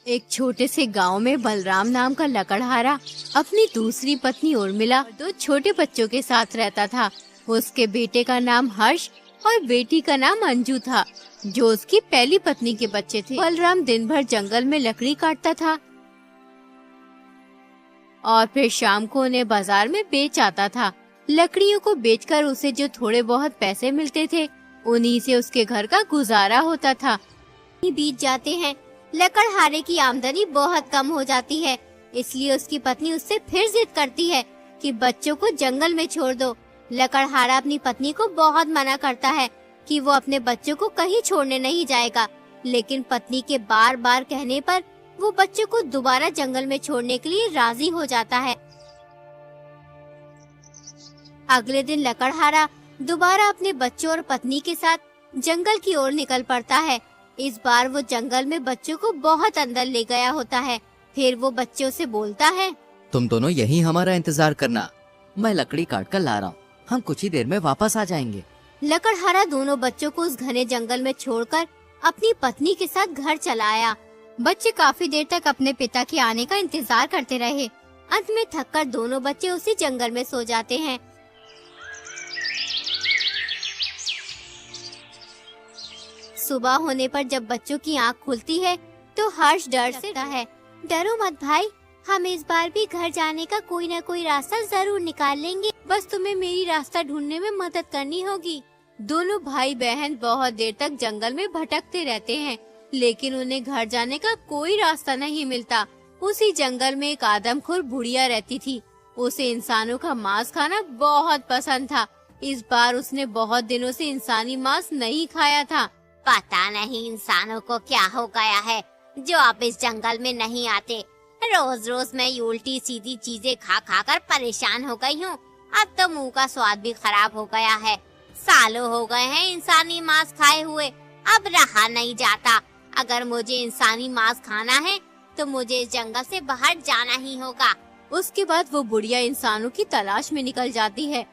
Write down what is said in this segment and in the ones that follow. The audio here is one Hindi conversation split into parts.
एक छोटे से गांव में बलराम नाम का लकड़हारा अपनी दूसरी पत्नी उर्मिला दो छोटे बच्चों के साथ रहता था। उसके बेटे का नाम हर्ष और बेटी का नाम अंजू था, जो उसकी पहली पत्नी के बच्चे थे। बलराम दिन भर जंगल में लकड़ी काटता था और फिर शाम को उन्हें बाजार में बेच आता था। लकड़ियों को बेचकर उसे जो थोड़े बहुत पैसे मिलते थे, उन्हीं से उसके घर का गुजारा होता था। बीत जाते हैं, लकड़हारे की आमदनी बहुत कम हो जाती है, इसलिए उसकी पत्नी उससे फिर जिद करती है कि बच्चों को जंगल में छोड़ दो। लकड़हारा अपनी पत्नी को बहुत मना करता है कि वो अपने बच्चों को कहीं छोड़ने नहीं जाएगा, लेकिन पत्नी के बार बार कहने पर वो बच्चों को दोबारा जंगल में छोड़ने के लिए राजी हो जाता है। अगले दिन लकड़हारा दोबारा अपने बच्चों और पत्नी के साथ जंगल की ओर निकल पड़ता है। इस बार वो जंगल में बच्चों को बहुत अंदर ले गया होता है। फिर वो बच्चों से बोलता है, तुम दोनों यहीं हमारा इंतजार करना, मैं लकड़ी काट कर ला रहा हूँ, हम कुछ ही देर में वापस आ जाएंगे। लकड़हारा दोनों बच्चों को उस घने जंगल में छोड़कर अपनी पत्नी के साथ घर चला आया। बच्चे काफी देर तक अपने पिता के आने का इंतजार करते रहे। अंत में थककर दोनों बच्चे उसी जंगल में सो जाते हैं। सुबह होने पर जब बच्चों की आंख खुलती है तो हर्ष डर से है। डरो मत भाई, हम इस बार भी घर जाने का कोई न कोई रास्ता जरूर निकाल लेंगे, बस तुम्हें मेरी रास्ता ढूंढने में मदद करनी होगी। दोनों भाई बहन बहुत देर तक जंगल में भटकते रहते हैं, लेकिन उन्हें घर जाने का कोई रास्ता नहीं मिलता। उसी जंगल में एक आदमखोर बुढ़िया रहती थी। उसे इंसानों का मांस खाना बहुत पसंद था। इस बार उसने बहुत दिनों से इंसानी मांस नहीं खाया था। पता नहीं इंसानों को क्या हो गया है जो अब इस जंगल में नहीं आते। रोज रोज मैं उल्टी सीधी चीजें खा खा कर परेशान हो गई हूँ। अब तो मुंह का स्वाद भी खराब हो गया है। सालों हो गए हैं इंसानी मांस खाए हुए, अब रहा नहीं जाता। अगर मुझे इंसानी मांस खाना है तो मुझे इस जंगल से बाहर जाना ही होगा। उसके बाद वो बुढ़िया इंसानों की तलाश में निकल जाती है।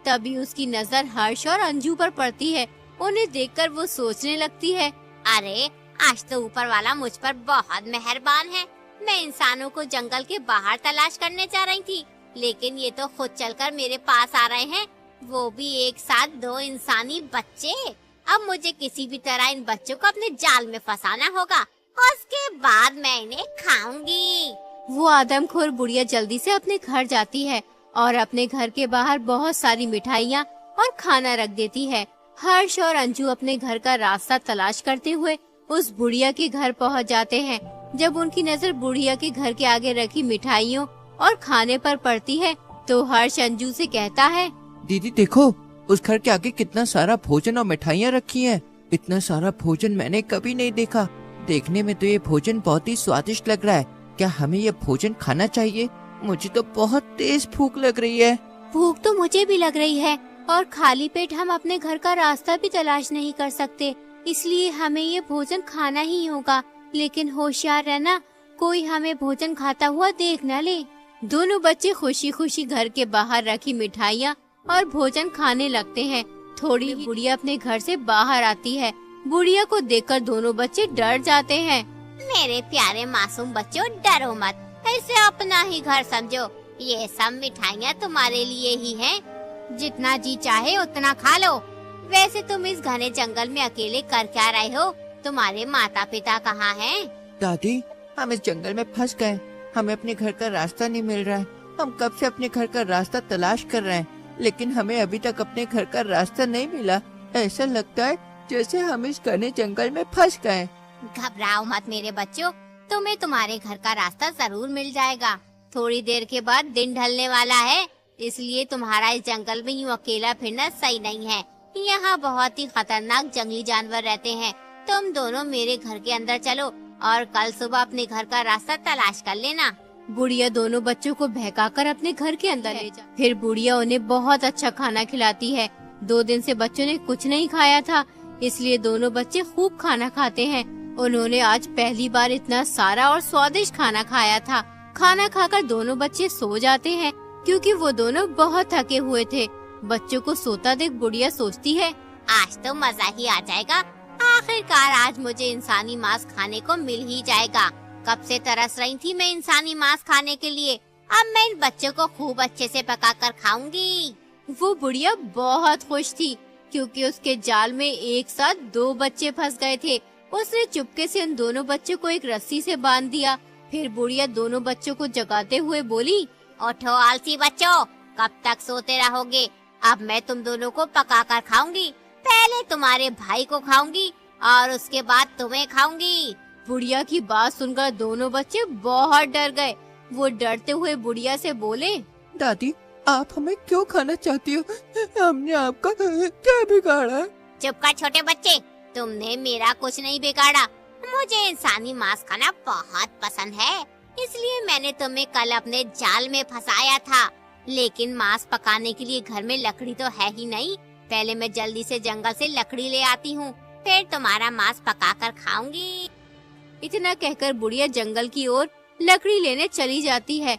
तभी उसकी नजर हर्ष और अंजू पर पड़ती है। उन्हें देखकर वो सोचने लगती है, अरे आज तो ऊपर वाला मुझ पर बहुत मेहरबान है। मैं इंसानों को जंगल के बाहर तलाश करने जा रही थी, लेकिन ये तो खुद चलकर मेरे पास आ रहे हैं, वो भी एक साथ दो इंसानी बच्चे। अब मुझे किसी भी तरह इन बच्चों को अपने जाल में फंसाना होगा, उसके बाद मैं इन्हें खाऊंगी। वो आदमखोर बुढ़िया जल्दी से अपने घर जाती है और अपने घर के बाहर बहुत सारी मिठाइयाँ और खाना रख देती है। हर्ष और अंजू अपने घर का रास्ता तलाश करते हुए उस बुढ़िया के घर पहुंच जाते हैं। जब उनकी नजर बुढ़िया के घर के आगे रखी मिठाइयों और खाने पर पड़ती है तो हर्ष अंजू से कहता है, दीदी देखो, उस घर के आगे कितना सारा भोजन और मिठाइयाँ रखी हैं। इतना सारा भोजन मैंने कभी नहीं देखा। देखने में तो ये भोजन बहुत ही स्वादिष्ट लग रहा है। क्या हमें ये भोजन खाना चाहिए? मुझे तो बहुत तेज भूख लग रही है। भूख तो मुझे भी लग रही है और खाली पेट हम अपने घर का रास्ता भी तलाश नहीं कर सकते, इसलिए हमें ये भोजन खाना ही होगा। लेकिन होशियार रहना, कोई हमें भोजन खाता हुआ देख न ले। दोनों बच्चे खुशी खुशी घर के बाहर रखी मिठाइयाँ और भोजन खाने लगते हैं। थोड़ी ही बुढ़िया अपने घर से बाहर आती है। बुढ़िया को देखकर दोनों बच्चे डर जाते हैं। मेरे प्यारे मासूम बच्चों, डरो मत, इसे अपना ही घर समझो। ये सब मिठाइयाँ तुम्हारे लिए ही हैं। जितना जी चाहे उतना खा लो। वैसे तुम इस घने जंगल में अकेले कर क्या रहे हो? तुम्हारे माता पिता कहाँ हैं? दादी, हम इस जंगल में फंस गए। हमें अपने घर का रास्ता नहीं मिल रहा है। हम कब से अपने घर का रास्ता तलाश कर रहे हैं, लेकिन हमें अभी तक अपने घर का रास्ता नहीं मिला। ऐसा लगता है जैसे हम इस घने जंगल में फंस गए। घबराओ मत मेरे बच्चों, तुम्हें तुम्हारे घर का रास्ता जरूर मिल जाएगा। थोड़ी देर के बाद दिन ढलने वाला है, इसलिए तुम्हारा इस जंगल में यूँ अकेला फिरना सही नहीं है। यहाँ बहुत ही खतरनाक जंगली जानवर रहते हैं। तुम दोनों मेरे घर के अंदर चलो और कल सुबह अपने घर का रास्ता तलाश कर लेना। बुढ़िया दोनों बच्चों को बहकाकर अपने घर के अंदर ले जा। फिर बुढ़िया उन्हें बहुत अच्छा खाना खिलाती है। 2 दिन से बच्चों ने कुछ नहीं खाया था, इसलिए दोनों बच्चे खूब खाना खाते हैं। उन्होंने आज पहली बार इतना सारा और स्वादिष्ट खाना खाया था। खाना खाकर दोनों बच्चे सो जाते हैं क्योंकि वो दोनों बहुत थके हुए थे। बच्चों को सोता देख बुढ़िया सोचती है, आज तो मजा ही आ जाएगा। आखिरकार आज मुझे इंसानी मांस खाने को मिल ही जाएगा। कब से तरस रही थी मैं इंसानी मांस खाने के लिए। अब मैं इन बच्चों को खूब अच्छे से पकाकर खाऊंगी। वो बुढ़िया बहुत खुश थी क्योंकि उसके जाल में एक साथ 2 बच्चे फंस गए थे। उसने चुपके से उन दोनों बच्चों को एक रस्सी से बांध दिया। फिर बुढ़िया दोनों बच्चों को जगाते हुए बोली, उठो आलसी बच्चों, कब तक सोते रहोगे? अब मैं तुम दोनों को पकाकर खाऊंगी। पहले तुम्हारे भाई को खाऊंगी और उसके बाद तुम्हें खाऊंगी। बुढ़िया की बात सुनकर दोनों बच्चे बहुत डर गए। वो डरते हुए बुढ़िया से बोले, दादी, आप हमें क्यों खाना चाहती हो? हमने आपका क्या बिगाड़ा? चुप कर छोटे बच्चे, तुमने मेरा कुछ नहीं बिगाड़ा। मुझे इंसानी मांस खाना बहुत पसंद है, इसलिए मैंने तुम्हें कल अपने जाल में फंसाया था। लेकिन मांस पकाने के लिए घर में लकड़ी तो है ही नहीं। पहले मैं जल्दी से जंगल से लकड़ी ले आती हूँ, फिर तुम्हारा मांस पकाकर खाऊंगी। इतना कहकर बुढ़िया जंगल की ओर लकड़ी लेने चली जाती है।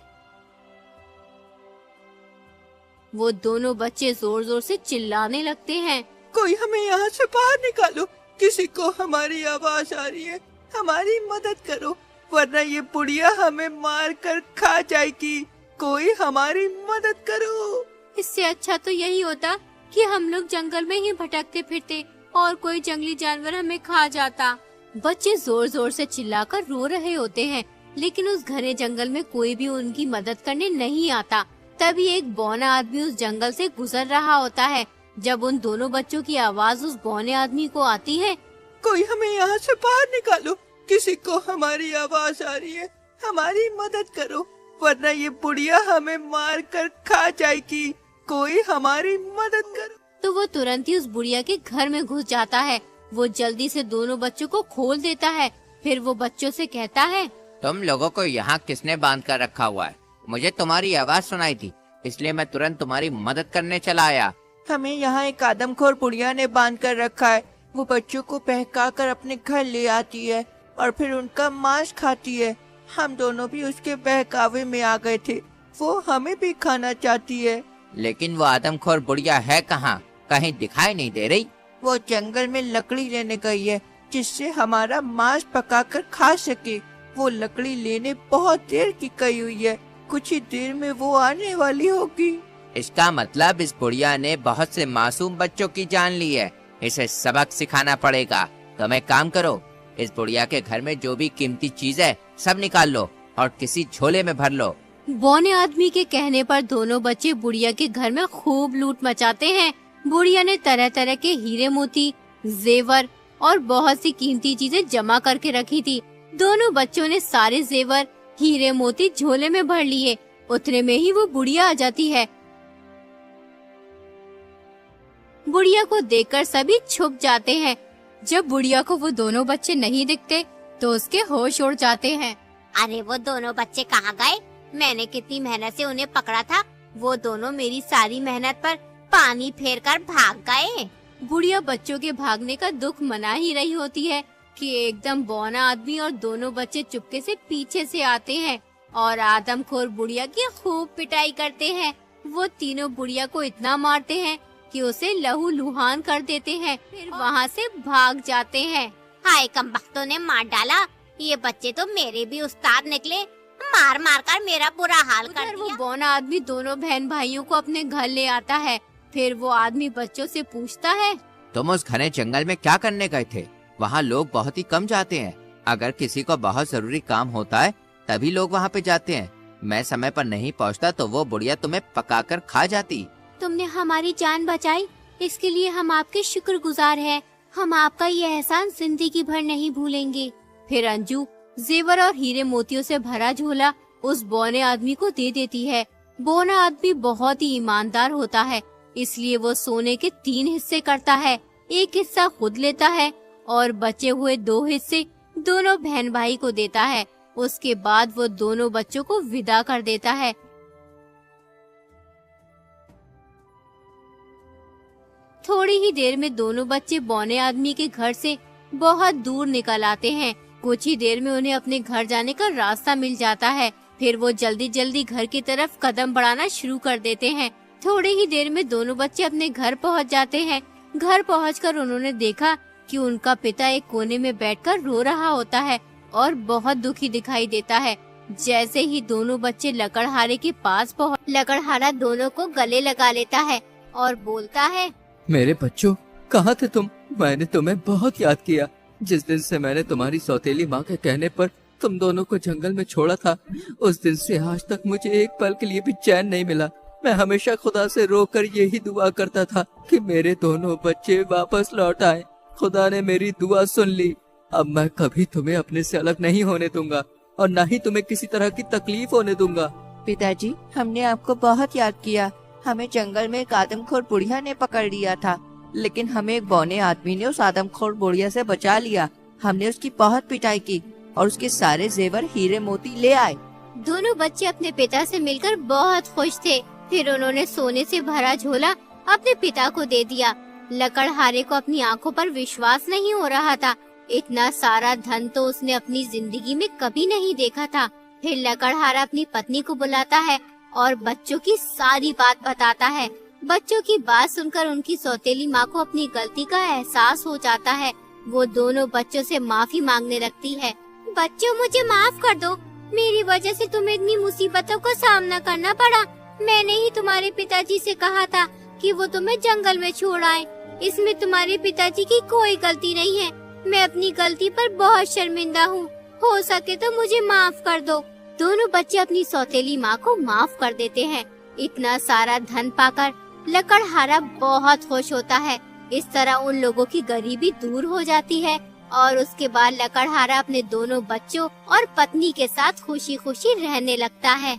वो दोनों बच्चे जोर जोर से चिल्लाने लगते हैं, कोई हमें यहाँ से बाहर निकालो, किसी को हमारी आवाज आ रही है, हमारी मदद करो, वरना ये बुढ़िया हमें मार कर खा जाएगी। कोई हमारी मदद करो। इससे अच्छा तो यही होता कि हम लोग जंगल में ही भटकते फिरते और कोई जंगली जानवर हमें खा जाता। बच्चे जोर जोर से चिल्लाकर रो रहे होते हैं, लेकिन उस घने जंगल में कोई भी उनकी मदद करने नहीं आता। तभी एक बौना आदमी उस जंगल से गुजर रहा होता है। जब उन दोनों बच्चों की आवाज उस बौने आदमी को आती है, कोई हमें यहाँ से बाहर निकालो, किसी को हमारी आवाज आ रही है, हमारी मदद करो, वरना ये बुढ़िया हमें मार कर खा जाएगी। कोई हमारी मदद करो। तो वो तुरंत ही उस बुढ़िया के घर में घुस जाता है। वो जल्दी से दोनों बच्चों को खोल देता है। फिर वो बच्चों से कहता है, तुम लोगों को यहाँ किसने बांध कर रखा हुआ है? मुझे तुम्हारी आवाज सुनाई थी, इसलिए मैं तुरंत तुम्हारी मदद करने चला आया। हमें यहाँ एक आदमखोर बुढ़िया ने बांध कर रखा है। वो बच्चों को बहका कर अपने घर ले आती है और फिर उनका मांस खाती है। हम दोनों भी उसके बहकावे में आ गए थे। वो हमें भी खाना चाहती है। लेकिन वो आदमखोर बुढ़िया है कहाँ? कहीं दिखाई नहीं दे रही। वो जंगल में लकड़ी लेने गई है, जिससे हमारा मांस पकाकर खा सके। वो लकड़ी लेने बहुत देर की गई हुई है, कुछ ही देर में वो आने वाली होगी। इसका मतलब इस बुढ़िया ने बहुत से मासूम बच्चों की जान ली है। इसे सबक सिखाना पड़ेगा। तुम एक काम करो, इस बुढ़िया के घर में जो भी कीमती चीज है सब निकाल लो और किसी झोले में भर लो। बौने आदमी के कहने पर दोनों बच्चे बुढ़िया के घर में खूब लूट मचाते हैं। बुढ़िया ने तरह तरह के हीरे मोती, जेवर और बहुत सी कीमती चीजें जमा करके रखी थी। दोनों बच्चों ने सारे जेवर, हीरे मोती झोले में भर लिए। उतने में ही वो बुढ़िया आ जाती है। बुढ़िया को देखकर सभी छुप जाते हैं। जब बुढ़िया को वो दोनों बच्चे नहीं दिखते तो उसके होश उड़ जाते हैं। अरे वो दोनों बच्चे कहाँ गए? मैंने कितनी मेहनत से उन्हें पकड़ा था, वो दोनों मेरी सारी मेहनत पर पानी फेर कर भाग गए। बुढ़िया बच्चों के भागने का दुख मना ही रही होती है कि एकदम बौना आदमी और दोनों बच्चे चुपके से पीछे से आते हैं और आदमखोर बुढ़िया की खूब पिटाई करते हैं। वो तीनों बुढ़िया को इतना मारते हैं कि उसे लहू लुहान कर देते हैं, फिर वहाँ से भाग जाते हैं। हाय, कमबख्तों ने मार डाला। ये बच्चे तो मेरे भी उस्ताद निकले, मार मार कर मेरा बुरा हाल कर उधर वो दिया। बौना आदमी दोनों बहन भाइयों को अपने घर ले आता है। फिर वो आदमी बच्चों से पूछता है, तुम उस घने जंगल में क्या करने गए थे? वहाँ लोग बहुत ही कम जाते हैं। अगर किसी को बहुत जरूरी काम होता है तभी लोग वहाँ पे जाते हैं। मैं समय पर नहीं पहुँचता तो वो बुढ़िया तुम्हें पकाकर खा जाती। तुमने हमारी जान बचाई, इसके लिए हम आपके शुक्रगुजार हैं। हम आपका ये एहसान जिंदगी भर नहीं भूलेंगे। फिर अंजू जेवर और हीरे मोतियों से भरा झोला उस बौने आदमी को दे देती है। बौना आदमी बहुत ही ईमानदार होता है, इसलिए वो सोने के 3 हिस्से करता है। एक हिस्सा खुद लेता है और बचे हुए 2 हिस्से दोनों बहन भाई को देता है। उसके बाद वो दोनों बच्चों को विदा कर देता है। थोड़ी ही देर में दोनों बच्चे बौने आदमी के घर से बहुत दूर निकल आते हैं। कुछ ही देर में उन्हें अपने घर जाने का रास्ता मिल जाता है। फिर वो जल्दी जल्दी घर की तरफ कदम बढ़ाना शुरू कर देते हैं। थोड़ी ही देर में दोनों बच्चे अपने घर पहुंच जाते हैं। घर पहुंचकर उन्होंने देखा कि उनका पिता एक कोने में बैठकर रो रहा होता है और बहुत दुखी दिखाई देता है। जैसे ही दोनों बच्चे लकड़हारे के पास पहुँच, लकड़हारा दोनों को गले लगा लेता है और बोलता है, मेरे बच्चों, कहाँ थे तुम? मैंने तुम्हें बहुत याद किया। जिस दिन से मैंने तुम्हारी सौतेली माँ के कहने पर तुम दोनों को जंगल में छोड़ा था, उस दिन से आज तक मुझे एक पल के लिए भी चैन नहीं मिला। मैं हमेशा खुदा से रोकर यही दुआ करता था कि मेरे दोनों बच्चे वापस लौट आए। खुदा ने मेरी दुआ सुन ली। अब मैं कभी तुम्हें अपने से अलग नहीं होने दूंगा और न ही तुम्हें किसी तरह की तकलीफ होने दूंगा। पिताजी, हमने आपको बहुत याद किया। हमें जंगल में एक आदमखोर बुढ़िया ने पकड़ लिया था, लेकिन हमें एक बौने आदमी ने उस आदमखोर बुढ़िया से बचा लिया। हमने उसकी बहुत पिटाई की और उसके सारे जेवर हीरे मोती ले आए। दोनों बच्चे अपने पिता से मिलकर बहुत खुश थे। फिर उन्होंने सोने से भरा झोला अपने पिता को दे दिया। लकड़हारे को अपनी आंखों पर विश्वास नहीं हो रहा था। इतना सारा धन तो उसने अपनी जिंदगी में कभी नहीं देखा था। फिर लकड़हारा अपनी पत्नी को बुलाता है और बच्चों की सारी बात बताता है। बच्चों की बात सुनकर उनकी सौतेली माँ को अपनी गलती का एहसास हो जाता है। वो दोनों बच्चों से माफी मांगने लगती है। बच्चों, मुझे माफ कर दो। मेरी वजह से तुम्हें इतनी मुसीबतों का सामना करना पड़ा। मैंने ही तुम्हारे पिताजी से कहा था कि वो तुम्हें जंगल में छोड़ आए। इसमें तुम्हारे पिताजी की कोई गलती नहीं है। मैं अपनी गलती पर बहुत शर्मिंदा हूँ। हो सके तो मुझे माफ कर दो। दोनों बच्चे अपनी सौतेली माँ को माफ कर देते हैं। इतना सारा धन पाकर लकड़हारा बहुत खुश होता है। इस तरह उन लोगों की गरीबी दूर हो जाती है और उसके बाद लकड़हारा अपने दोनों बच्चों और पत्नी के साथ खुशी खुशी रहने लगता है।